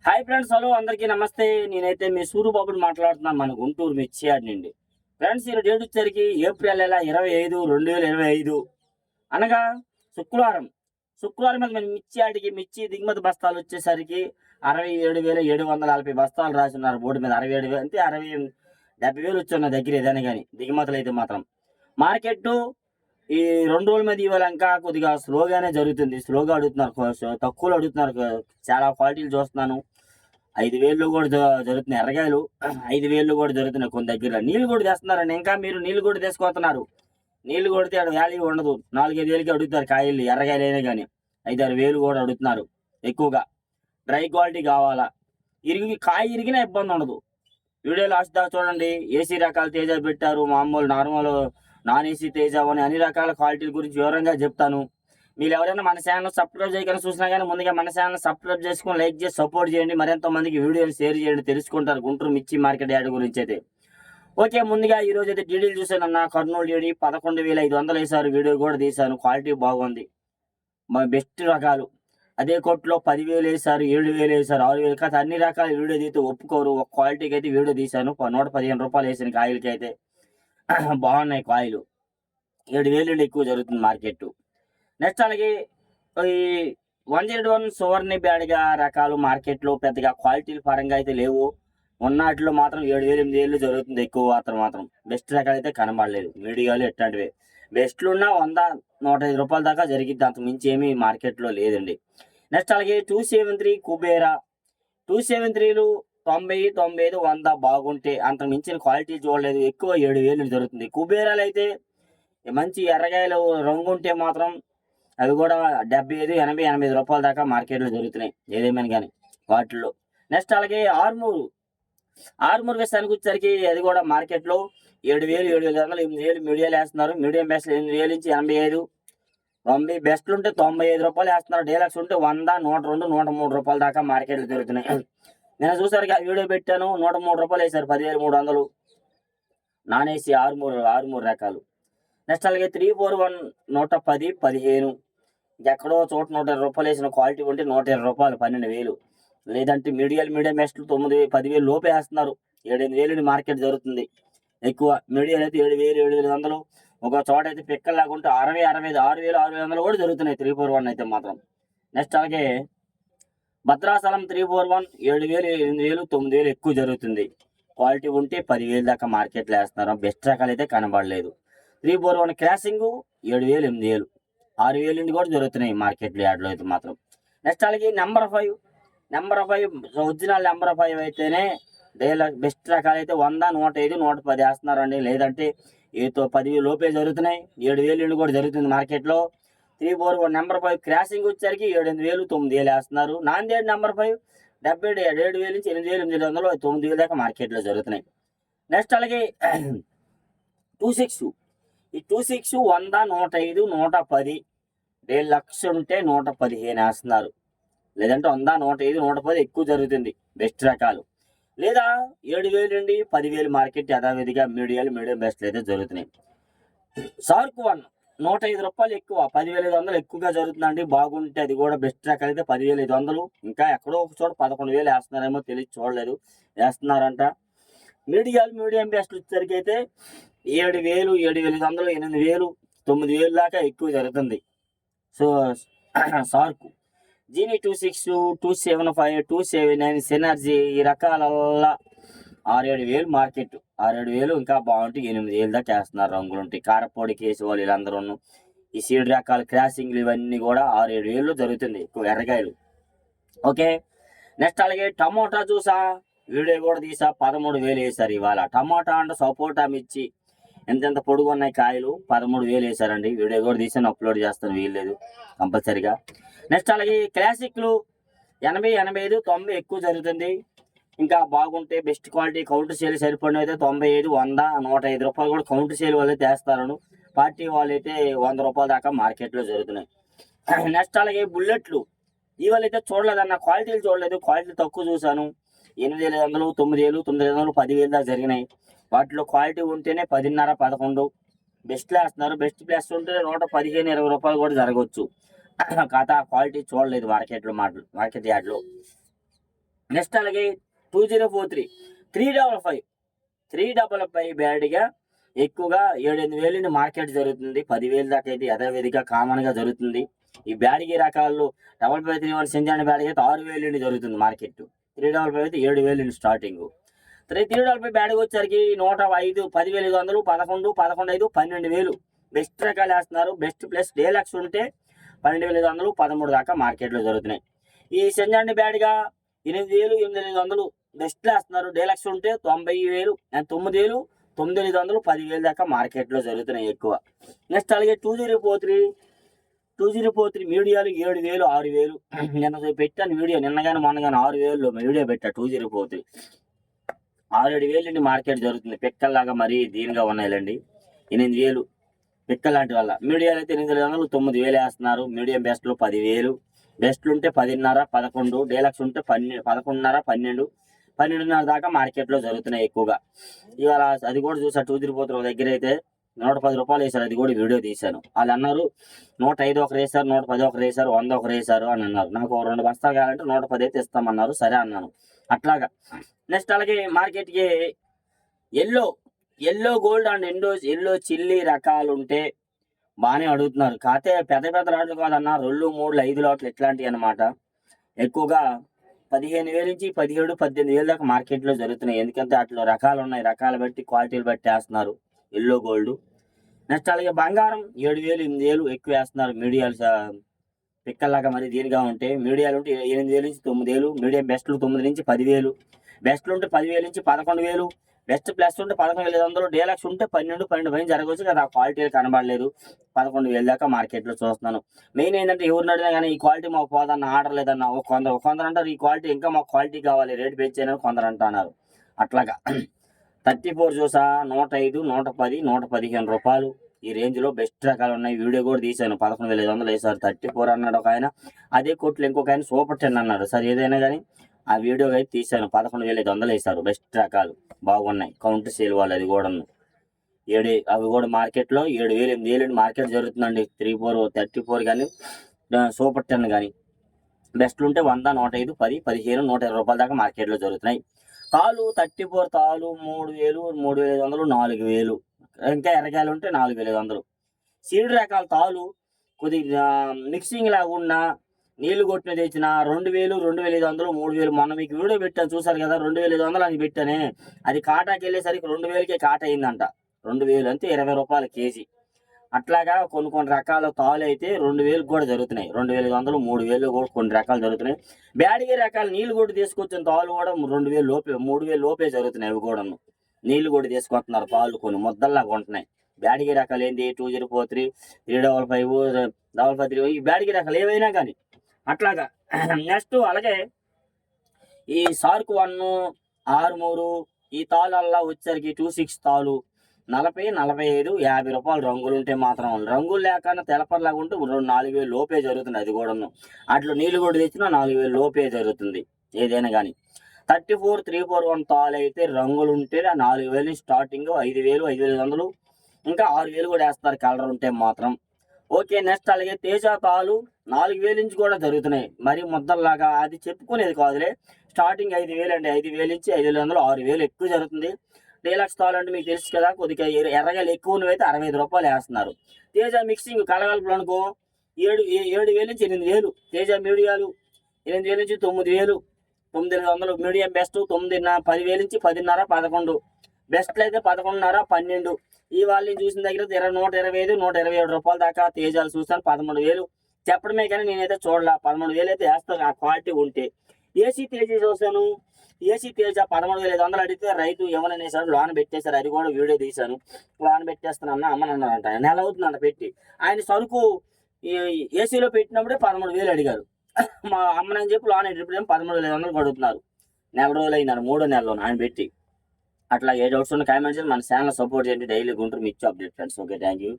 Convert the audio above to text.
Hi friends, hello అందరికీ నమస్తే. నేనైతే మీ సూరుబాబుని మాట్లాడుతున్నాను, మన గుంటూరు మిర్చి యార్డ్ నుండి. ఫ్రెండ్స్, ఈ డేట్ వచ్చేసరికి ఏప్రిల్ నెల 25, 2025 అనగా శుక్రవారం. శుక్రవారం మీద మన మిర్చి యార్డ్కి మిర్చి దిగుమతి బస్తాలు వచ్చేసరికి 67,740 బస్తాలు రాసున్నారు బోర్డు మీద. 67,000 అంటే 70,000 వచ్చి దగ్గర ఏదైనా కానీ దిగుమతులు అయితే మాత్రం. మార్కెట్ ఈ 2 రోజుల మీద ఇవాళ ఇంకా కొద్దిగా స్లోగానే జరుగుతుంది. స్లోగా అడుగుతున్నారు, తక్కువలో అడుగుతున్నారు. చాలా క్వాలిటీలు చూస్తున్నాను. 5,000 కూడా జరుగుతున్నాయి ఎర్రగాయలు. 5,000 కూడా జరుగుతున్నాయి కొన్ని దగ్గర. నీళ్ళు కూడా తెస్తున్నారండి. ఇంకా మీరు నీళ్ళు కూడా తీసుకొస్తున్నారు. నీళ్ళు కొడితే అక్కడ వాల్యూ ఉండదు. 4-5 వేలకి అడుగుతారు కాయలు, ఎర్రగాయలు అయినా కానీ. 5-6 వేలు కూడా అడుగుతున్నారు ఎక్కువగా. డ్రై క్వాలిటీ కావాలా, కాయ ఇరిగినా ఇబ్బంది ఉండదు. వీడియో లాస్ట్ దాకా చూడండి. ఏసీ రకాల తేజ పెట్టారు, మామూలు నార్మల్ నాన్ ఏసీ తేజ అని అన్ని రకాల క్వాలిటీల గురించి వివరంగా చెప్తాను. మీరు ఎవరైనా మన ఛానల్ సబ్స్క్రైబ్ చేయకుండా చూసినా కానీ ముందుగా మన ఛానల్ సబ్స్క్రైబ్ చేసుకుని లైక్ చేసి సపోర్ట్ చేయండి. మరింత మందికి వీడియోలు షేర్ చేయండి, తెలుసుకుంటారు గుంటూరు మిర్చి మార్కెట్ యార్డ్ గురించి అయితే. ఓకే, ముందుగా ఈ రోజు అయితే డీడీలు చూసానన్న. కర్నూలు డీడీ 11,500 వేశారు. వీడియో కూడా తీశాను, క్వాలిటీ బాగుంది. మా బెస్ట్ రకాలు. అదే కొట్లో 10,000 వేశారు, 7,000 వేశారు, 6,000. కాదు, అన్ని రకాల వీడియో తీస్తే ఒప్పుకోరు. ఒక క్వాలిటీకి అయితే వీడియో తీశాను. 115 రూపాయలు వేసిన కాయలకి అయితే బాగున్నాయి కాయలు. 7,000 ఎక్కువ జరుగుతుంది మార్కెట్. నెక్స్ట్ అలాగే ఈ 101 సువర్ణ బ్యాడ్గా రకాలు మార్కెట్లో పెద్దగా క్వాలిటీల పరంగా అయితే లేవు. ఉన్నట్లో మాత్రం 7,000, 8,000 జరుగుతుంది ఎక్కువ. మాత్రం బెస్ట్ రకాలు అయితే కనబడలేదు. మీడియాలు ఎట్లాంటివి బెస్ట్లు ఉన్న 100, 105 రూపాయల దాకా జరిగిద్ది. అంత మించి ఏమీ మార్కెట్లో లేదండి. నెక్స్ట్ అలాగే 273 కుబేరా. 273లు 90, 95, 100 బాగుంటే అంత మించిన క్వాలిటీ చూడలేదు. ఎక్కువ 7,000 జరుగుతుంది. కుబేరాలు అయితే మంచి ఎర్రగాయలు రంగు ఉంటే మాత్రం అవి కూడా 75, 80, 85 రూపాయల దాకా మార్కెట్లో జరుగుతున్నాయి ఏదేమైనా కానీ వాటిల్లో. నెక్స్ట్ అలాగే ఆర్మూర్ విషయానికి వచ్చేసరికి అది కూడా మార్కెట్లో 7,000, 7,500, 8,000 మీడియాలు వేస్తున్నారు. మీడియం బెస్ట్ 8,000 నుంచి 85, 90. బెస్ట్లు ఉంటే 95 రూపాయలు వేస్తున్నారు. డీలక్స్ ఉంటే 100, 102, 103 రూపాయల దాకా మార్కెట్లో జరుగుతున్నాయి. నేను చూసారికి వీడియో పెట్టాను, 103 రూపాయలు వేశారు. 10,300 నాన్ ఏసీ ఆర్మూర్ రకాలు. నెక్స్ట్ అలాగే 341 110, 15. ఎక్కడో చోట 120 రూపాయలు వేసిన క్వాలిటీ ఉంటే 120 రూపాయలు, 12,000. లేదంటే మీడియం బెస్ట్లు 9, 10,000 లోపే వేస్తున్నారు. 7,000 మార్కెట్ జరుగుతుంది ఎక్కువ. మీడియాలు అయితే 7,000, 7,500. ఒక చోట అయితే పిక్కల్లాగా ఉంటే 60, 65, 6,000, 6,500 కూడా జరుగుతున్నాయి 341 అయితే మాత్రం. నెక్స్ట్ అలాగే భద్రాచలం 341 7,000, 8,000, 9,000 ఎక్కువ జరుగుతుంది. క్వాలిటీ ఉంటే 10,000 దాకా మార్కెట్లో వేస్తున్నారు. బెస్ట్ రకాలు అయితే కనబడలేదు. 341 క్రాసింగ్ 7,000, 8,000, 6,000 నుండి కూడా జరుగుతున్నాయి మార్కెట్లో యాడ్లో అయితే మాత్రం. నెక్స్ట్ అలాగే నెంబర్ 5 ఒరిజినల్ నెంబర్ 5 అయితేనే బెస్ట్ రకాలు అయితే 100, 105, 110 వేస్తున్నారండి. లేదంటే ఏతో 10,000 లోపే జరుగుతున్నాయి. 7,000 నుండి కూడా జరుగుతుంది మార్కెట్లో. 341 నెంబర్ 5 క్రాసింగ్ వచ్చేసరికి 7,000, 9,000 వేస్తున్నారు. నాందేడ్ నెంబర్ 5 7,000 నుంచి 8,000, 8,500, 9,000 దాకా మార్కెట్లో జరుగుతున్నాయి. నెక్స్ట్ అలాగే 26 ఈ 26 100, 105, 110. లక్ష ఉంటే 115 వేస్తున్నారు. లేదంటే 100, 105, 110 ఎక్కువ జరుగుతుంది బెస్ట్ రకాలు. లేదా 7,000 నుండి 10,000 మార్కెట్ యథావిధిగా మీడియం బెస్ట్లు అయితే జరుగుతున్నాయి. సార్క్ 1 105 రూపాయలు ఎక్కువ, 10,500 ఎక్కువగా జరుగుతుందండి. బాగుంటే అది కూడా బెస్ట్ రకాలు అయితే 10,500. ఇంకా ఎక్కడో ఒక చోట 11,000 వేస్తున్నారేమో తెలియదు, చూడలేదు. వేస్తున్నారంట. మీడియం బెస్ట్లు వచ్చేసరికి అయితే 7,000, 7,500, 8,000, 9,000 దాకా ఎక్కువ జరుగుతుంది. సో సార్కు జీనీ 26, 275, 279, సినర్జీ ఈ రకాలల్లా 6,000 మార్కెట్. 6,000 ఇంకా బాగుంటే 8,000 దాకా వేస్తున్నారు. రంగులుంటాయి. కారపొడి కేసు వాళ్ళు వీళ్ళందరూ ఈ సీడ్ రకాల క్రాసింగ్లు ఇవన్నీ కూడా 6,000 జరుగుతుంది ఎక్కువ ఎర్రకాయలు. ఓకే, నెక్స్ట్ అలాగే టమోటా చూసా వీడియో కూడా తీసా. 13,000 వేశారు ఇవాళ. టమోటా అంటే సపోటా మిర్చి ఎంత పొడుగు ఉన్నాయి కాయలు. 13,000 వేశారండి. వీడియో కూడా తీసాను, అప్లోడ్ చేస్తాను, వీల్లేదు కంపల్సరిగా. నెక్స్ట్ అలాగే క్లాసిక్లు 80, 85, 90 ఎక్కువ జరుగుతుంది. ఇంకా బాగుంటే బెస్ట్ క్వాలిటీ కౌంటర్ సేల్ సరిపడినైతే 95, 100, 105 రూపాయలు కూడా కౌంటర్ సేల్ వాళ్ళు అయితే వేస్తారు. పార్టీ వాళ్ళు అయితే 100 రూపాయల దాకా మార్కెట్లో జరుగుతున్నాయి. నెక్స్ట్ అలాగే బుల్లెట్లు ఇవాళ అయితే చూడలేదన్న, క్వాలిటీలు చూడలేదు. క్వాలిటీ తక్కువ చూశాను. 8,500, 9,000, 9,500, 10,000 దాకా జరిగినాయి. వాటిలో క్వాలిటీ ఉంటేనే 10.5, 11 బెస్ట్ వేస్తున్నారు. బెస్ట్ ప్లస్ ఉంటే 115, 20 రూపాయలు కూడా జరగవచ్చు. ఖాతా క్వాలిటీ చూడలేదు మార్కెట్ యార్డ్లో. నెక్స్ట్ అలాగే 2043 355 బ్యాడ్గా ఎక్కువగా 7-8 వేలు మార్కెట్ జరుగుతుంది. 10,000 దాకా అయితే యథావిధిగా కామన్గా జరుగుతుంది. ఈ బ్యాడ్గి రకాల్లో 5531 సింజాని బ్యాడ్కి అయితే 6,000 జరుగుతుంది మార్కెట్. 355 అయితే 7,000 స్టార్టింగ్. 355 బ్యాడ్కి వచ్చరికి 105, 10,500, 11, 11,5, 12,000 బెస్ట్ రకాలు వేస్తున్నారు. బెస్ట్ ప్లస్ డీలక్స్ ఉంటే 12,500, 13 దాకా మార్కెట్లో జరుగుతున్నాయి. ఈ సింజాని బ్యాడ్గా 8,000, 8,500 బెస్ట్ వేస్తున్నారు. డీలక్స్ ఉంటే 90,000, 9,000, 9,500, 10,000 దాకా మార్కెట్లో జరుగుతున్నాయి ఎక్కువ. నెక్స్ట్ అలాగే 2043 మీడియాలు 7,000, 6,000 నిన్న పెట్టాను వీడియో, నిన్నగానే మొన్నగానే 6,000 వీడియో పెట్టా. 2043 6,000 మార్కెట్ జరుగుతుంది. పిక్కల్లాగా మరీ దీనిగా ఉన్నాయిలండి. 8,000 పిక్కల్ లాంటి వల్ల. మీడియాలు అయితే 8,500, 9,000 వేస్తున్నారు. మీడియం బెస్ట్లు 10,000, బెస్ట్లు ఉంటే 10,500, 11, డీలక్స్ ఉంటే 11,500, 12, 12,500 దాకా మార్కెట్లో జరుగుతున్నాయి ఎక్కువగా. ఇవాళ అది కూడా చూసా. 2043 దగ్గర అయితే 110 రూపాయలు వేశారు. అది కూడా వీడియో తీశాను. వాళ్ళు అన్నారు 105 ఒకరు వేశారు, 110 ఒకరు వేశారు, 100 ఒకరు వేశారు అని అన్నారు. నాకు 2 బస్తాలు కావాలంటే 110 అయితే ఇస్తామన్నారు. సరే అన్నాను. అట్లాగా. నెక్స్ట్ అలాగే మార్కెట్కి yellow gold and yellow chilli రకాలు ఉంటే బాగానే అడుగుతున్నారు. కాకపోతే పెద్ద పెద్ద రాట్లు కాదన్నా, 2, 3, 5 లోట్లు ఇట్లాంటివి అనమాట. ఎక్కువగా 15,000 నుంచి 17, 18,000 దాకా మార్కెట్లో జరుగుతున్నాయి. ఎందుకంటే అట్లా రకాలు ఉన్నాయి. రకాలు బట్టి క్వాలిటీలు బట్టి వేస్తున్నారు ఎల్లో గోల్డ్. నెక్స్ట్ అలాగే బంగారం 7,000, 8,000 ఎక్కువ వేస్తున్నారు. మీడియాలు పిక్కల్లాగా మరి దీనిగా ఉంటే మీడియాలు ఉంటే 8,000 నుంచి 9,000, మీడియం బెస్ట్లు 9 నుంచి 10,000, బెస్ట్లు ఉంటే 10,000 నుంచి 11,000, బెస్ట్ ప్లస్ ఉంటే 11,500, డీలక్స్ ఉంటే 12, 12 జరగవచ్చు కదా. ఆ క్వాలిటీలు కనబడలేదు. 11,000 దాకా మార్కెట్లో చూస్తున్నాను. మెయిన్ ఏంటంటే ఎవరిని అడిగినా కానీ ఈ క్వాలిటీ మాకు పోదన్న, ఆర్డర్ లేదన్న. కొందరు అంటారు ఈ క్వాలిటీ ఇంకా మాకు క్వాలిటీ కావాలి, రేటు పెంచానని కొందరు అంటున్నారు. అట్లాగా 34 చూసా 105, 110, 115 రూపాయలు ఈ రేంజ్లో బెస్ట్ రకాలు ఉన్నాయి. వీడియో కూడా తీశాను. 11,500 వేశారు. 34 అన్నాడు ఒక ఆయన. అదే కొట్లు ఇంకొక ఆయన సూపర్ 10 అన్నాడు. సరే ఏదైనా కానీ ఆ వీడియో అయితే తీశాను. 11,500 వేశారు. బెస్ట్ రకాలు బాగున్నాయి. కౌంటర్ సేల్ వాళ్ళు అది కూడా అవి కూడా మార్కెట్లో 7,000, 8,000 మార్కెట్ జరుగుతుందండి. 34 కానీ సూపర్ 10 కానీ బెస్ట్లు ఉంటే 100, 105, 10, 15, 120 రూపాయల దాకా మార్కెట్లో జరుగుతున్నాయి. తాలు 34 తాలు 3,000, 3,500, 4,000 ఇంకా ఎర్రకాయలు ఉంటే 4,500. సీడ్ రకాల తాలు కొద్దిగా మిక్సింగ్ లాగా ఉన్న నీళ్లు కొట్టిన తెచ్చిన 2,000, 2,500, 3,000. మొన్న మీకు వీడియో పెట్టాను చూసారు కదా. 2,500 అని పెట్టానే. అది కాటాకి వెళ్ళేసరికి 2,000కే కాట అయిందంట. 2,000 అంటే 20 రూపాయల కేజీ. అట్లాగా కొన్ని రకాల తాలు అయితే 2,000 కూడా జరుగుతున్నాయి. 2,500, 3,000 కూడా కొన్ని రకాలు జరుగుతున్నాయి. బ్యాడిగే రకాలు నీళ్లు కొట్టి తీసుకొచ్చిన తాలు కూడా 2,000 లోపే, 3,000 లోపే జరుగుతున్నాయి. అవి కూడా నీళ్లు కొట్టి తీసుకొస్తున్నారు. తాళ్ళు కొన్ని ముద్దల్లాగా ఉంటున్నాయి. బ్యాడిగే రకాలు ఏంటి 2043, 355, 553 ఈ బ్యాడిగే రకాలు ఏవైనా కానీ అట్లాగా. నెక్స్ట్ అలాగే ఈ సార్క్ 1, 6-3 ఈ తాళల్లా వచ్చరికి 26 తాలు 40, 45, 50 రూపాయలు. రంగులు ఉంటే మాత్రం, రంగులు లేకుండా తెలపర్లాగా ఉంటే 4,000 లోపే జరుగుతుంది. అది కూడా అట్లా నీళ్ళు కూడా తెచ్చినా 4,000 లోపే జరుగుతుంది ఏదైనా కానీ. 34, 341 తాలు అయితే రంగులు ఉంటే 4,000 స్టార్టింగ్, 5,000, 5,500 ఇంకా 6,000 కూడా వేస్తారు కలర్ ఉంటే మాత్రం. ఓకే. నెక్స్ట్ అలాగే తేజ తాలు 4,000 నుంచి కూడా జరుగుతున్నాయి. మరి ముద్దల్లాగా అది చెప్పుకునేది కాదులే. స్టార్టింగ్ 5,000 అండి. 5,000 నుంచి 5,500, 6,000 ఎక్కువ జరుగుతుంది. డీలక్స్ తాలు అంటే మీకు తెలుసు కదా. కొద్దిగా ఎర్రగాయలు ఎక్కువ అయితే 65 రూపాయలు వేస్తున్నారు. తేజ మిక్సింగ్ కలగలుపులు అనుకో 7,000 నుంచి 8,000. తేజ మీడియాలు 8,000 నుంచి 9,000, 9,500. మీడియం బెస్ట్ 9, 10,000 నుంచి 10,500, 11. బెస్ట్లు అయితే 11,500, 12. ఈ వాళ్ళని చూసిన దగ్గర 125, 127 రూపాయల దాకా తేజాలు చూస్తాను. 13,000 చెప్పడమే కానీ నేనైతే చూడలే. 13,000 అయితే వేస్తాను ఆ క్వాలిటీ ఉంటే. ఏసీ తేజ చూసాను. ఏసీ తేజ 13,500 అడిగితే రైతు ఏమనేసాడు లోన్ పెట్టేశారు. అది కూడా వీడియో తీశాను. లోన్ పెట్టేస్తానన్నా అమ్మనన్నారంట. నెల అవుతుందంట పెట్టి. ఆయన సరుకు ఏసీలో పెట్టినప్పుడే 13,000 అడిగారు. మా అమ్మనని చెప్పి లోన్ ఎప్పుడు 13,500 అడుగుతున్నారు. నెల రోజులు అయిందండి. 3వ నెలలో ఆయన పెట్టి. అట్లా ఏ డౌట్స్ ఉన్న కామెంట్స్ మన ఛానల్ సపోర్ట్ చేయండి. డైలీ గుంటూరు మిర్చి update friends. Okay, thank you.